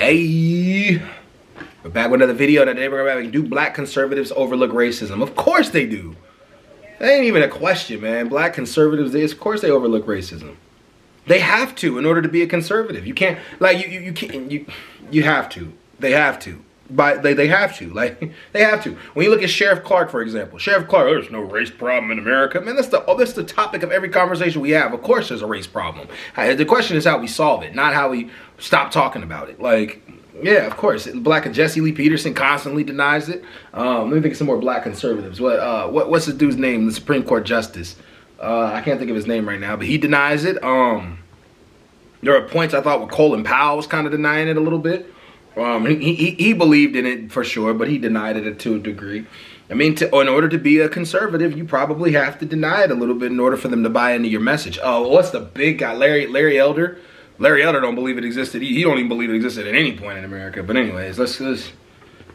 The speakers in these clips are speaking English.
Hey, we're back with another video. Today we're going to do black conservatives overlook racism. Of course they do. That ain't even a question, man. Black conservatives, of course they overlook racism. They have to in order to be a conservative. You can't, like, you can't, you have to. They have to. But they have to. Like, they have to. When you look at Sheriff Clark, for example. Sheriff Clark, there's no race problem in America. Man, that's the topic of every conversation we have. Of course there's a race problem. The question is how we solve it, not how we stop talking about it. Like, yeah, of course. Black Jesse Lee Peterson constantly denies it. Let me think of some more black conservatives. What's the dude's name? The Supreme Court Justice. I can't think of his name right now, but he denies it. There are points I thought where Colin Powell was kind of denying it a little bit. He believed in it for sure, but he denied it to a degree. I mean, in order to be a conservative, you probably have to deny it a little bit in order for them to buy into your message. Oh, what's the big guy? Larry Elder? Larry Elder don't believe it existed. He don't even believe it existed at any point in America. But anyways,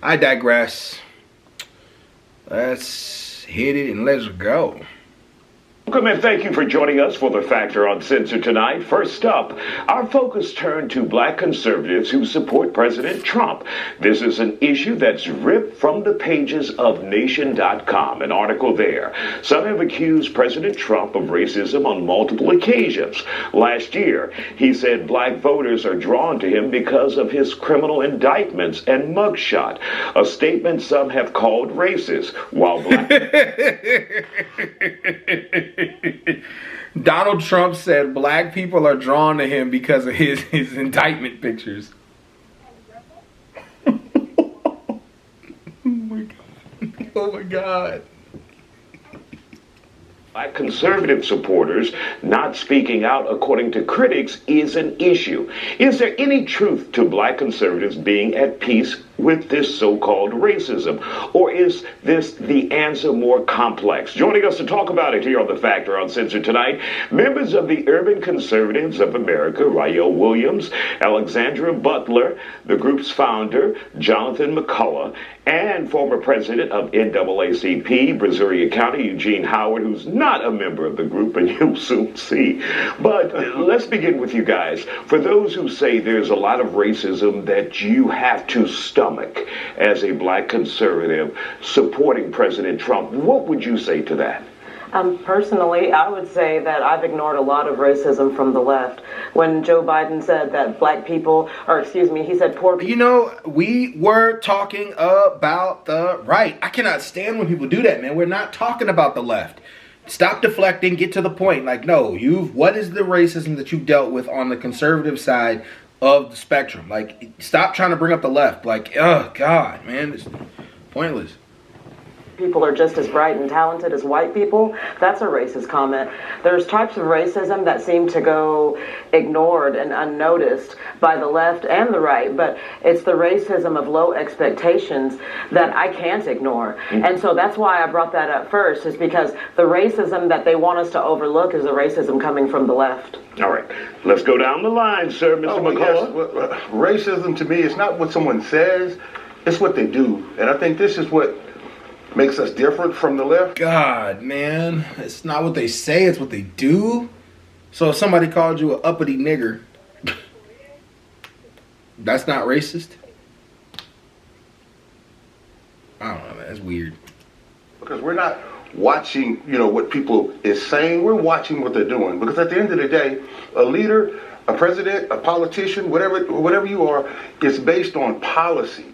I digress. Let's hit it and let's go. Welcome and thank you for joining us for The Factor Uncensored tonight. First up, our focus turned to black conservatives who support President Trump. This is an issue that's ripped from the pages of Nation.com, an article there. Some have accused President Trump of racism on multiple occasions. Last year, he said black voters are drawn to him because of his criminal indictments and mugshot, a statement some have called racist, while black... Donald Trump said black people are drawn to him because of his indictment pictures. Oh my God. Oh my God. Black conservative supporters not speaking out, according to critics, is an issue. Is there any truth to black conservatives being at peace with this so-called racism? Or is this the answer more complex? Joining us to talk about it here on The Factor Uncensored tonight, members of the Urban Conservatives of America, Rael Williams, Alexandra Butler, the group's founder, Jonathan McCullough, and former president of NAACP, Brazoria County, Eugene Howard, who's not a member of the group, and you'll soon see. But let's begin with you guys. For those who say there's a lot of racism that you have to stomach as a black conservative supporting President Trump, what would you say to that? Personally, I would say that I've ignored a lot of racism from the left. When Joe Biden said that black people, or excuse me, he said poor people. You know, we were talking about the right. I cannot stand when people do that, man. We're not talking about the left. Stop deflecting, get to the point. Like, no, what is the racism that you've dealt with on the conservative side of the spectrum? Like, stop trying to bring up the left. Like, oh, God, man, it's pointless. People are just as bright and talented as white people. That's a racist comment. There's types of racism that seem to go ignored and unnoticed by the left and the right, but it's the racism of low expectations that I can't ignore. And so that's why I brought that up first, is because the racism that they want us to overlook is the racism coming from the left. All right, let's go down the line, sir, Mr. McCullough. Yes. Racism to me is not what someone says, it's what they do. And I think this is what makes us different from the left. God, man, it's not what they say, it's what they do. So if somebody called you an uppity nigger, that's not racist? I don't know, man, that's weird. Because we're not watching, what people is saying, we're watching what they're doing. Because at the end of the day, a leader, a president, a politician, whatever you are, is based on policy.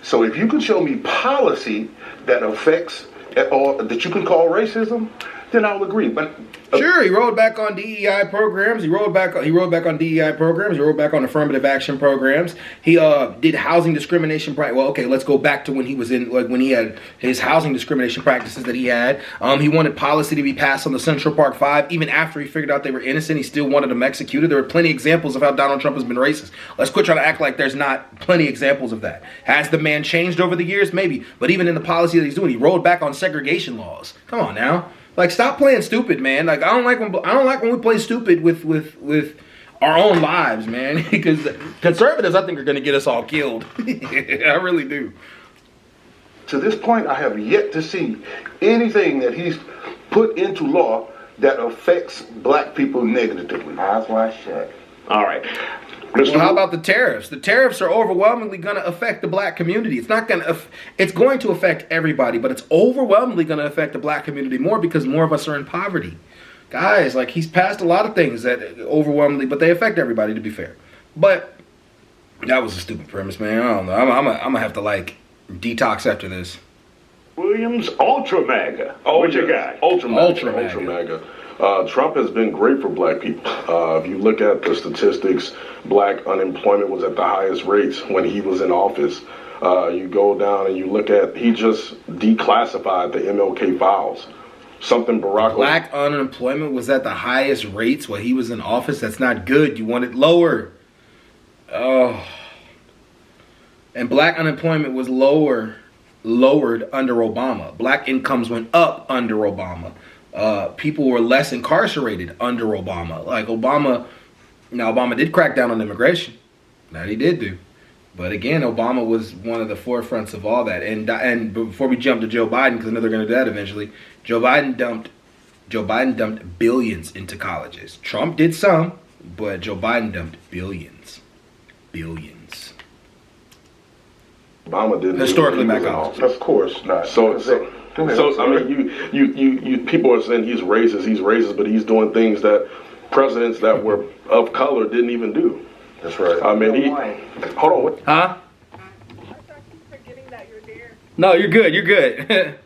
So if you can show me policy that affects or that you can call racism, then I'll agree. But sure, he rolled back on DEI programs. He rolled back on DEI programs. He rolled back on affirmative action programs. He did housing discrimination. Well, okay, let's go back to when he was when he had his housing discrimination practices that he had. He wanted policy to be passed on the Central Park Five. Even after he figured out they were innocent, he still wanted them executed. There were plenty of examples of how Donald Trump has been racist. Let's quit trying to act like there's not plenty of examples of that. Has the man changed over the years? Maybe. But even in the policy that he's doing, he rolled back on segregation laws. Come on now. Like, stop playing stupid, man. Like, I don't like when we play stupid with our own lives, man. Because conservatives, I think, are going to get us all killed. I really do. To this point, I have yet to see anything that he's put into law that affects black people negatively. Eyes wide shut. All right. Well, how about the tariffs? The tariffs are overwhelmingly going to affect the black community. It's not going to. It's going to affect everybody, but it's overwhelmingly going to affect the black community more because more of us are in poverty. Guys, like, he's passed a lot of things that overwhelmingly, but they affect everybody, to be fair. But that was a stupid premise, man. I don't know. I'm gonna have to, like, detox after this. Williams, Ultra MAGA. What you got? Ultra MAGA. Trump has been great for black people. If you look at the statistics, black unemployment was at the highest rates when he was in office. You go down and you look at, he just declassified the MLK files. Something Barack Black unemployment was at the highest rates while he was in office. That's not good. You want it lower. Oh. And black unemployment was lowered under Obama. Black incomes went up under Obama. People were less incarcerated under Obama. Like, Obama did crack down on immigration. That he did do. But again, Obama was one of the forefronts of all that. And before we jump to Joe Biden, because I know they're going to do that eventually, Joe Biden dumped billions into colleges. Trump did some, but Joe Biden dumped billions. Obama didn't historically back off. Of course not. So I mean, you people are saying he's racist, but he's doing things that presidents that were of color didn't even do. That's right. I mean, hold on. Huh? No, you're good. You're good.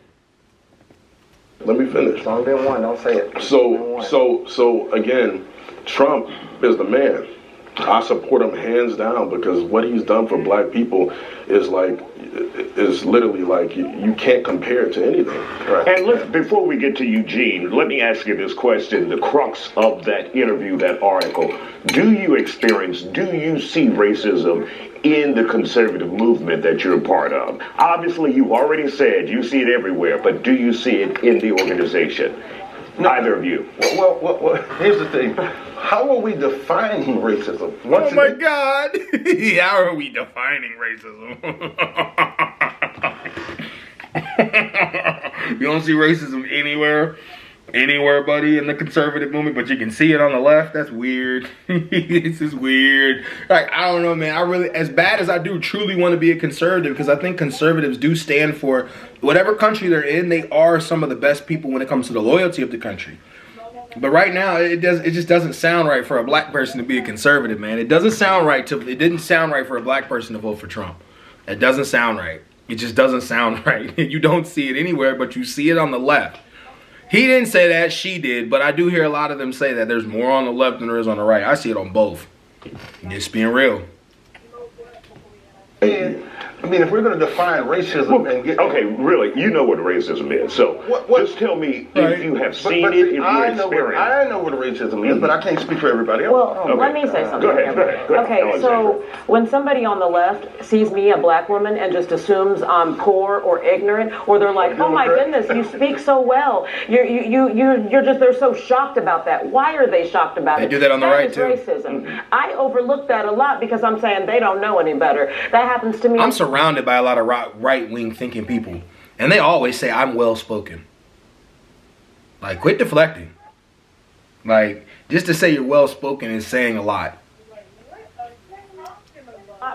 Let me finish. It's only been one. Don't say it. So again, Trump is the man. I support him hands down because what he's done for black people is literally like you can't compare it to anything. Right. And before we get to Eugene, let me ask you this question, the crux of that interview, that article. Do you see racism in the conservative movement that you're a part of? Obviously, you already said you see it everywhere, but do you see it in the organization? Neither of you. Well, here's the thing. How are we defining racism? Oh my God! How are we defining racism? You don't see racism anywhere, buddy, in the conservative movement, but you can see it on the left. That's weird. This is weird. Like, I don't know, man. I really, as bad as I do truly want to be a conservative, because I think conservatives do stand for whatever country they're in. They are some of the best people when it comes to the loyalty of the country. But right now, it just doesn't sound right for a black person to be a conservative, man. It didn't sound right for a black person to vote for Trump. It doesn't sound right. It just doesn't sound right. You don't see it anywhere, but you see it on the left. He didn't say that, she did, but I do hear a lot of them say that there's more on the left than there is on the right. I see it on both. Just being real. I mean, if we're going to define racism and get... Okay, really, you know what racism is. So just tell me if you have seen it, if you experienced. I know what racism is, but I can't speak for everybody else. Well, let me say something. Go ahead. Okay, so when somebody on the left sees me, a black woman, and just assumes I'm poor or ignorant, or they're like, "Oh my goodness, you speak so well," they're so shocked about that. Why are they shocked about it? They do that on the right too. Racism. I overlook that a lot because I'm saying they don't know any better. That happens to me. I'm surrounded by a lot of right-wing thinking people, and they always say I'm well-spoken. Like, quit deflecting. Like, just to say you're well-spoken is saying a lot.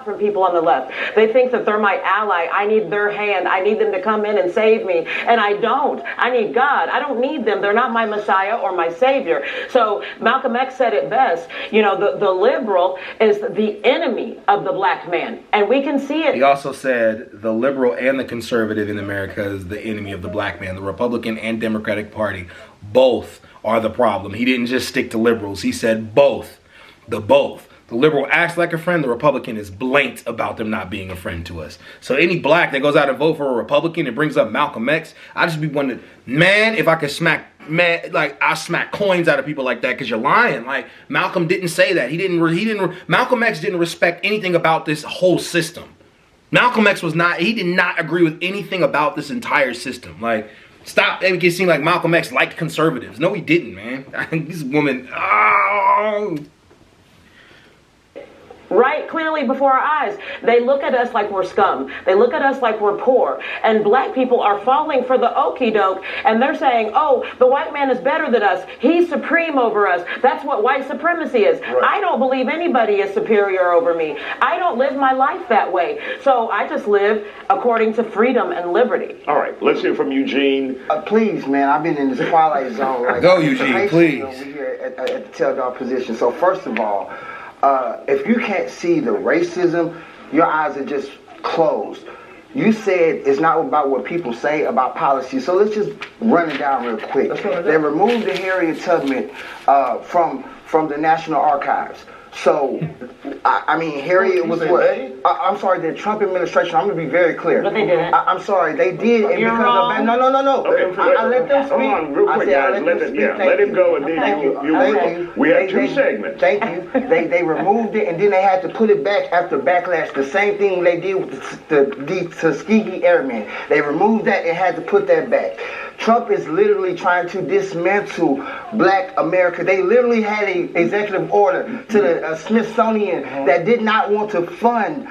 From people on the left. They think that they're my ally. I need their hand. I need them to come in and save me. And I don't. I need God. I don't need them. They're not my Messiah or my Savior. So Malcolm X said it best. You know, the liberal is the enemy of the black man. And we can see it. He also said the liberal and the conservative in America is the enemy of the black man. The Republican and Democratic Party, both are the problem. He didn't just stick to liberals. He said both. Both. The liberal acts like a friend. The Republican is blatant about them not being a friend to us. So any black that goes out and vote for a Republican and brings up Malcolm X, I just be wondering, man, if I could I smack coins out of people like that because you're lying. Like, Malcolm didn't say that. Malcolm X didn't respect anything about this whole system. Malcolm X he did not agree with anything about this entire system. Like, stop making it seem like Malcolm X liked conservatives. No, he didn't, man. This woman, right clearly before our eyes. They look at us like we're scum. They look at us like we're poor. And black people are falling for the okie doke, and they're saying, oh, the white man is better than us. He's supreme over us. That's what white supremacy is. Right. I don't believe anybody is superior over me. I don't live my life that way. So I just live according to freedom and liberty. All right, let's hear from Eugene. Please, man, I've been in this twilight zone. Like, go, Eugene, please. Over here at the tail dog position. So first of all, if you can't see the racism, your eyes are just closed. You said it's not about what people say about policy, so let's just run it down real quick. They removed the Harriet Tubman from the National Archives. So, I mean, Harriet was what? I'm sorry, the Trump administration, I'm going to be very clear. But they didn't. I'm sorry, they did. And You're because wrong. of, no. Okay, I let them speak. Hold on, real quick, guys. Let him go, and then we have two segments. Thank you. They removed it, and then they had to put it back after backlash. The same thing they did with the Tuskegee Airmen. They removed that and had to put that back. Trump is literally trying to dismantle black America. They literally had an executive order to the Smithsonian that did not want to fund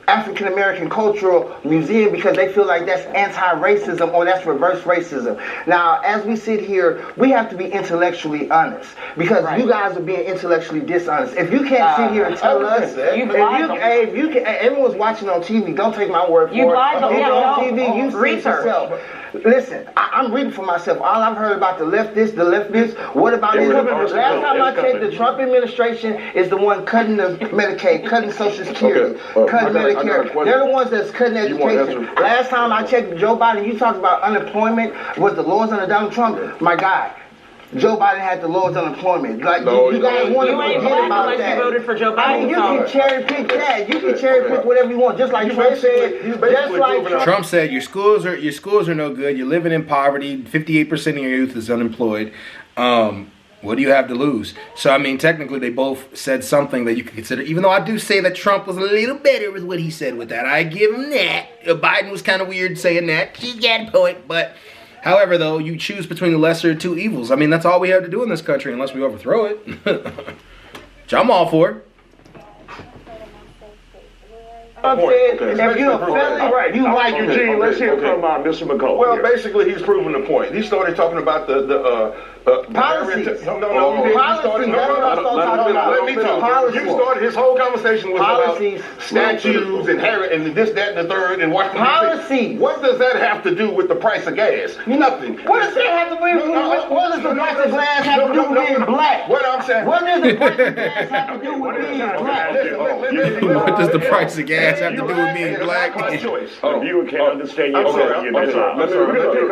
African American Cultural Museum because they feel like that's anti-racism or that's reverse racism. Now, as we sit here, we have to be intellectually honest because you guys are being intellectually dishonest. If you can't sit here and tell us, if you can, everyone's watching on TV. Don't take my word for it. You lied on TV. You see it yourself. Listen, I'm reading for myself. All I've heard about the left this. What about this? Last time I checked, the Trump administration is the one cutting the Medicaid, cutting Social Security, cutting Medicare. They're the ones that's cutting education. Last time I checked, Joe Biden, you talked about unemployment was the lowest under Donald Trump. My God. Joe Biden had the lowest unemployment. Like you guys want to forget about that. You voted for Joe Biden. I mean, you can cherry pick that. You can cherry pick whatever you want. Just like Trump said. Trump said your schools are no good. You're living in poverty. 58% of your youth is unemployed. What do you have to lose? So I mean, technically, they both said something that you could consider. Even though I do say that Trump was a little better with what he said with that, I give him that. Biden was kind of weird saying that. He got a point, but. However, though, you choose between the lesser of two evils. I mean, that's all we have to do in this country unless we overthrow it. Which I'm all for. If you're a felon, all right, you like Eugene. Let's hear from Mr. McCullough. Well, basically, he's proving the point. He started talking about the policies. Policies. Let me talk. You started his whole conversation was about statues and this, that, and the third, and what policies. What does that have to do with the price of gas? Nothing. What does that have to do with? What does the price of glass have to do with being black? What I'm saying. What does the price of gas have to do with being black? What does the price of gas have to do with being black? The viewer can't understand your point.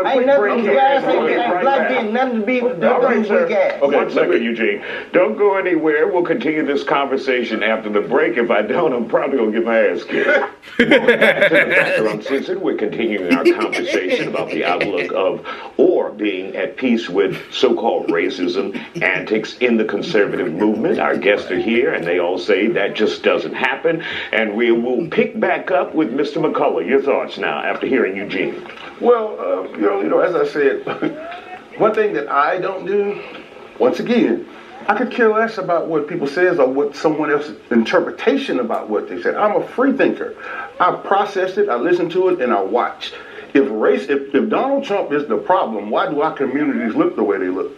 Ain't nothing gas ain't black being nothing to be with gas. One second, Eugene. Don't go anywhere. We'll continue this conversation after the break. If I don't, I'm probably going to get my ass kicked. Back to the Factor Uncensored. We're continuing our conversation about the outlook of or being at peace with so-called racism antics in the conservative movement. Our guests are here, and they all say that just doesn't happen. And we will pick back up with Mr. McCullough. Your thoughts now after hearing Eugene. Well, as I said, one thing that I don't do, once again, I could care less about what people says or what someone else's interpretation about what they said. I'm a free thinker. I process it, I listen to it, and I watch. If Donald Trump is the problem, why do our communities look the way they look?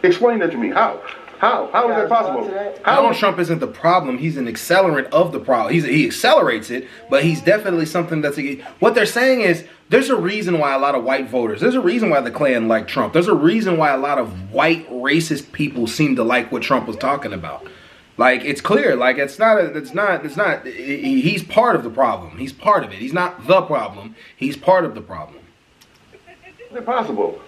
Explain that to me. How? How is that possible? Donald Trump isn't the problem. He's an accelerant of the problem. He accelerates it, but he's definitely something that's... What they're saying is, there's a reason why a lot of white voters, there's a reason why the Klan like Trump. There's a reason why a lot of white racist people seem to like what Trump was talking about. Like, it's clear. Like, it's not, he's part of the problem. He's part of it. He's not the problem. He's part of the problem. Is it possible?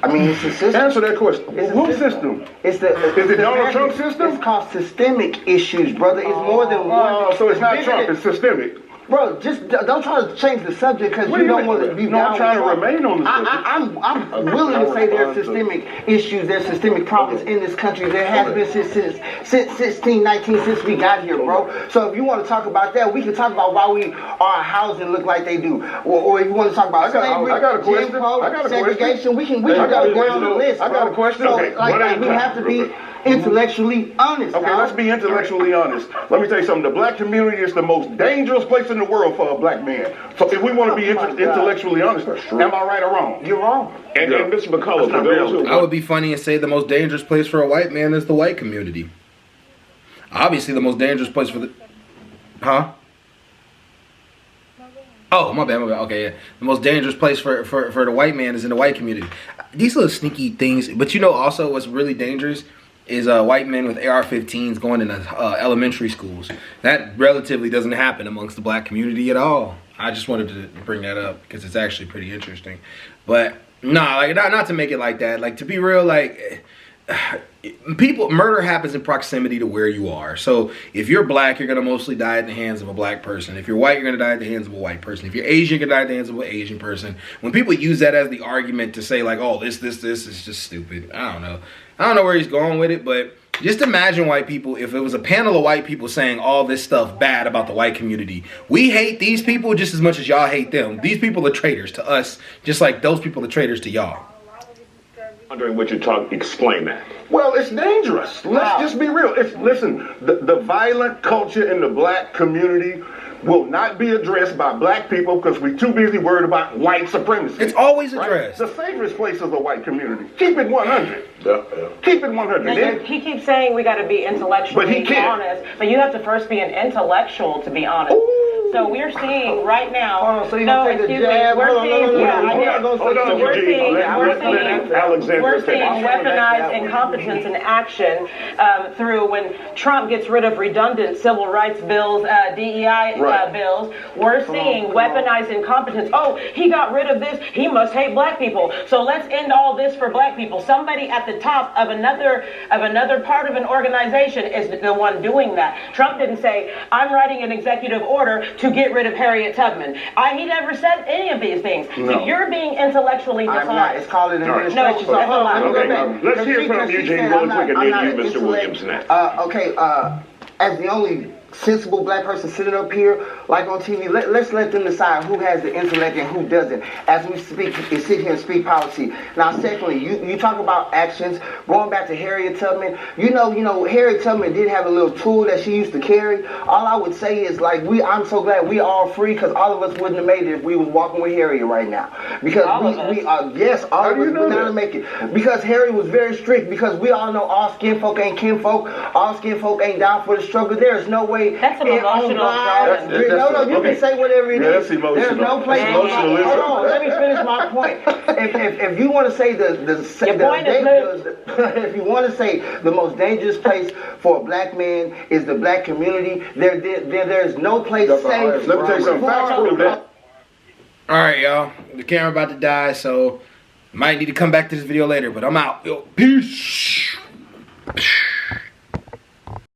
I mean, it's a system. Answer that question. Whose system? Is it Donald Trump's system? It's called systemic issues, brother. It's more than one. Oh, so it's not Trump. It's systemic. Bro, just don't try to change the subject because you don't want to be down. I'm trying to remain on the subject. I'm willing to say there's systemic issues, there's systemic problems in this country. There has been since 1619, since we got here, bro. So if you want to talk about that, we can talk about why our housing look like they do, or if you want to talk about slavery, I got a question. segregation, we can go down the list. I got a question. So, we have to be. intellectually honest. Okay, now. let's be intellectually honest. Let me tell you something. The black community is the most dangerous place in the world for a black man. So if we want to be intellectually honest, am I right or wrong? You're wrong. And Mr. McCullough, for those who I would be funny and say the most dangerous place for a white man is the white community. Obviously, the most dangerous place for the... Huh? Oh, my bad. Okay, yeah. The most dangerous place for the white man is in the white community. These little sneaky things. But you know also what's really dangerous is white men with AR-15s going into elementary schools. That relatively doesn't happen amongst the black community at all. I just wanted to bring that up because it's actually pretty interesting. But, nah, like, not to make it like that. Like, to be real, like... murder happens in proximity to where you are. So if you're black, you're gonna mostly die at the hands of a black person. If you're white, you're gonna die at the hands of a white person. If you're Asian, you're gonna die at the hands of an Asian person. When people use that as the argument to say like, oh, this is just stupid. I don't know where he's going with it, but just imagine white people, if it was a panel of white people saying all this stuff bad about the white community. We hate these people just as much as y'all hate them. These people are traitors to us, just like those people are traitors to y'all. wondering what you're talking, explain that. Well, it's dangerous. Let's just be real. Listen, the violent culture in the black community will not be addressed by black people because we're too busy worried about white supremacy. It's always addressed. Right? The safest place is the white community. Keep it 100. Yeah. Keep it 100. He keeps saying we got to be intellectually honest, but you have to first be an intellectual to be honest. Ooh. So we're seeing right now. So you gonna take a jab? We're seeing Alexander, weaponized incompetence in action through when Trump gets rid of redundant civil rights bills, DEI bills. We're seeing weaponized incompetence. Oh, he got rid of this. He must hate black people. So let's end all this for black people. Somebody at the top of another part of an organization is the one doing that. Trump didn't say, "I'm writing an executive order to get rid of Harriet Tubman." He never said any of these things. No. So you're being intellectually dishonest. I'm not. It's called an administration. No, that's a lie. Okay, let's hear from Eugene really quick, and then you, Mr. Williams, next. As the only sensible black person sitting up here, like on TV, let's let them decide who has the intellect and who doesn't. As we sit here and speak policy. Now, secondly, you talk about actions. Going back to Harriet Tubman, you know, Harriet Tubman did have a little tool that she used to carry. All I would say is I'm so glad we all free because all of us wouldn't have made it if we was walking with Harriet right now. Because all of us would not make it. Because Harriet was very strict. Because we all know all skin folk ain't kinfolk. All skin folk ain't down for the struggle. There is no way. That's an emotional problem. No, you can say whatever it is. That's emotional. There's no place. Hold on, let me finish my point. If you want to say if you want to say the most dangerous place for a black man is the black community, there's no place safe. Let me tell you something. Facts prove that. All right, y'all. The camera about to die, so might need to come back to this video later. But I'm out. Yo, peace.